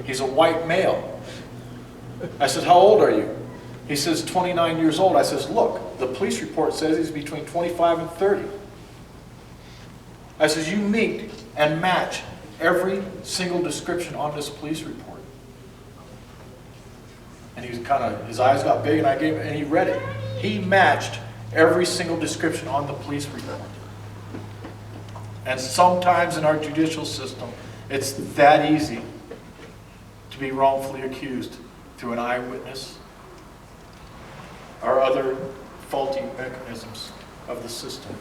He's a white male. I said, how old are you? He says, 29 years old. I says, look, the police report says he's between 25 and 30. I says, you meet and match every single description on this police report. And he was his eyes got big, and I gave him, and he read it. He matched every single description on the police report. And sometimes in our judicial system, it's that easy to be wrongfully accused through an eyewitness or other faulty mechanisms of the system.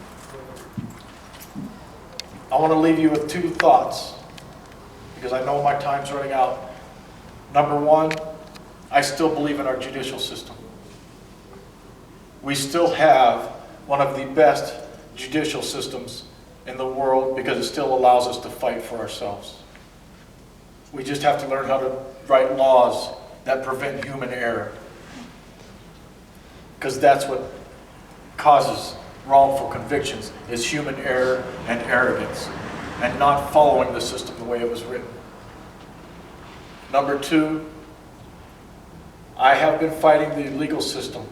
I want to leave you with two thoughts, because I know my time's running out. Number one, I still believe in our judicial system. We still have one of the best judicial systems in the world because it still allows us to fight for ourselves. We just have to learn how to write laws that prevent human error, because that's what causes wrongful convictions, is human error and arrogance, and not following the system the way it was written. Number two, I have been fighting the legal system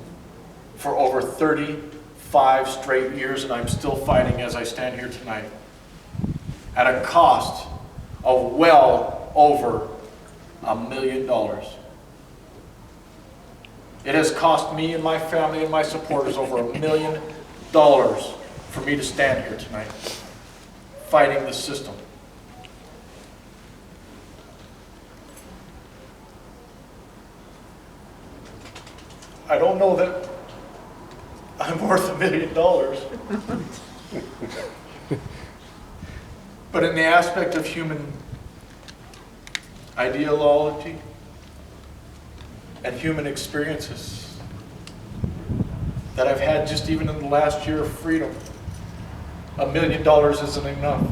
for over 35 straight years, and I'm still fighting as I stand here tonight, at a cost of well over $1 million. It has cost me and my family and my supporters over $1 million for me to stand here tonight, fighting the system. I don't know that I'm worth $1 million. But in the aspect of human ideology and human experiences that I've had just even in the last year of freedom, $1 million isn't enough.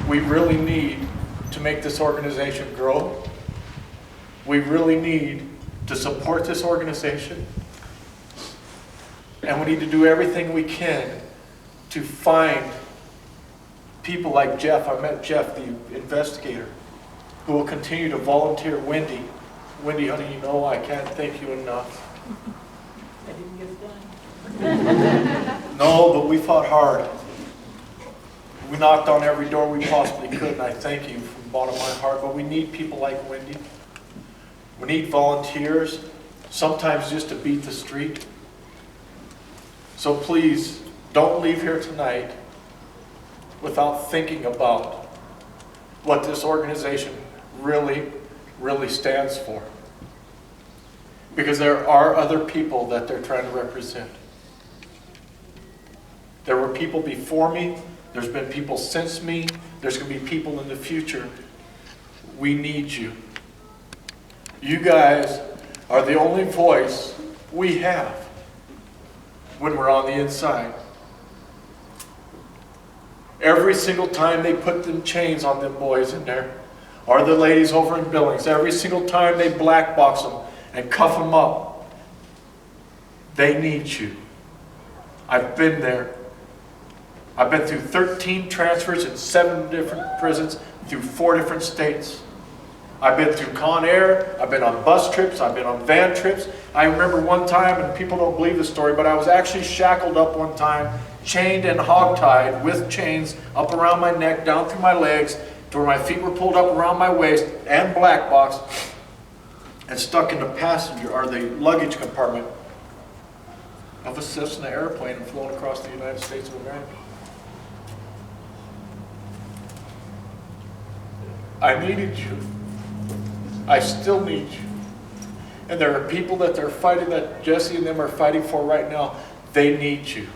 We really need to make this organization grow. We really need to support this organization. And we need to do everything we can to find people like Jeff. I met Jeff, the investigator, who will continue to volunteer. Wendy, honey, you know I can't thank you enough. I didn't get it done. No, but we fought hard. We knocked on every door we possibly could, and I thank you from the bottom of my heart. But we need people like Wendy. We need volunteers, sometimes just to beat the street. So please, don't leave here tonight without thinking about what this organization really, really stands for. Because there are other people that they're trying to represent. There were people before me, there's been people since me, there's going to be people in the future. We need you. You guys are the only voice we have when we're on the inside. Every single time they put them chains on them boys in there, or the ladies over in Billings, every single time they black box them and cuff them up, they need you. I've been there. I've been through 13 transfers in 7 different prisons through 4 different states. I've been through Con Air, I've been on bus trips, I've been on van trips. I remember one time, and people don't believe the story, but I was actually shackled up one time, chained and hogtied with chains up around my neck, down through my legs, to where my feet were pulled up around my waist and black box, and stuck in the passenger or the luggage compartment of a Cessna airplane and flown across the United States of America. I needed you. I still need you. And there are people that they're fighting, that Jesse and them are fighting for right now. They need you.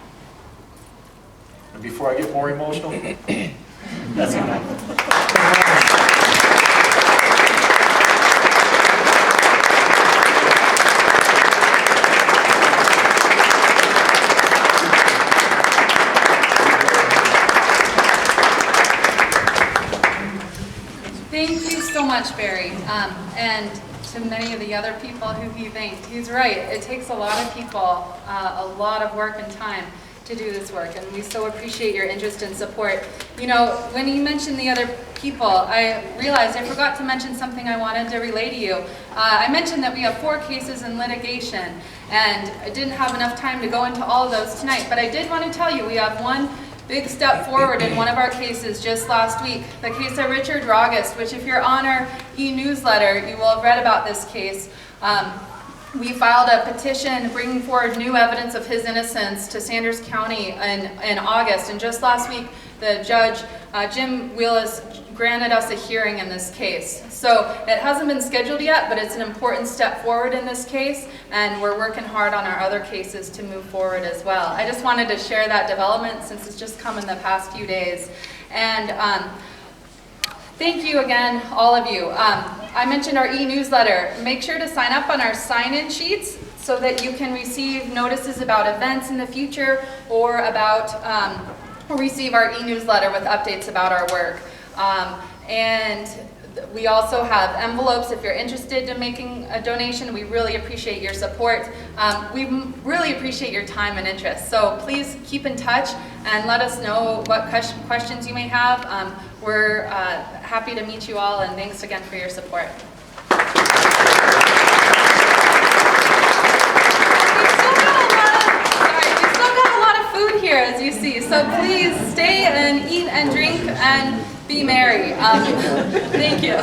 And before I get more emotional, that's enough. Thank you so much, Barry. And to many of the other people who he thanked, he's right. It takes a lot of people, a lot of work and time to do this work, and we so appreciate your interest and support. You know, when you mentioned the other people, I realized I forgot to mention something I wanted to relay to you. I mentioned that we have 4 cases in litigation, and I didn't have enough time to go into all of those tonight, but I did want to tell you we have one big step forward in one of our cases just last week, the case of Richard Rogest, which if you're on our e-newsletter, you will have read about this case. We filed a petition bringing forward new evidence of his innocence to Sanders County in August, and just last week the judge, Jim Wheelis, granted us a hearing in this case. So it hasn't been scheduled yet, but it's an important step forward in this case, and we're working hard on our other cases to move forward as well. I just wanted to share that development since it's just come in the past few days. And thank you again, all of you. I mentioned our e-newsletter. Make sure to sign up on our sign-in sheets so that you can receive notices about events in the future or about receive our e-newsletter with updates about our work. And we also have envelopes if you're interested in making a donation. We really appreciate your support. We really appreciate your time and interest. So please keep in touch and let us know what questions you may have. We're happy to meet you all, and thanks again for your support. We've still got a lot of food here, as you see. So please stay and eat and drink and be merry. Thank you.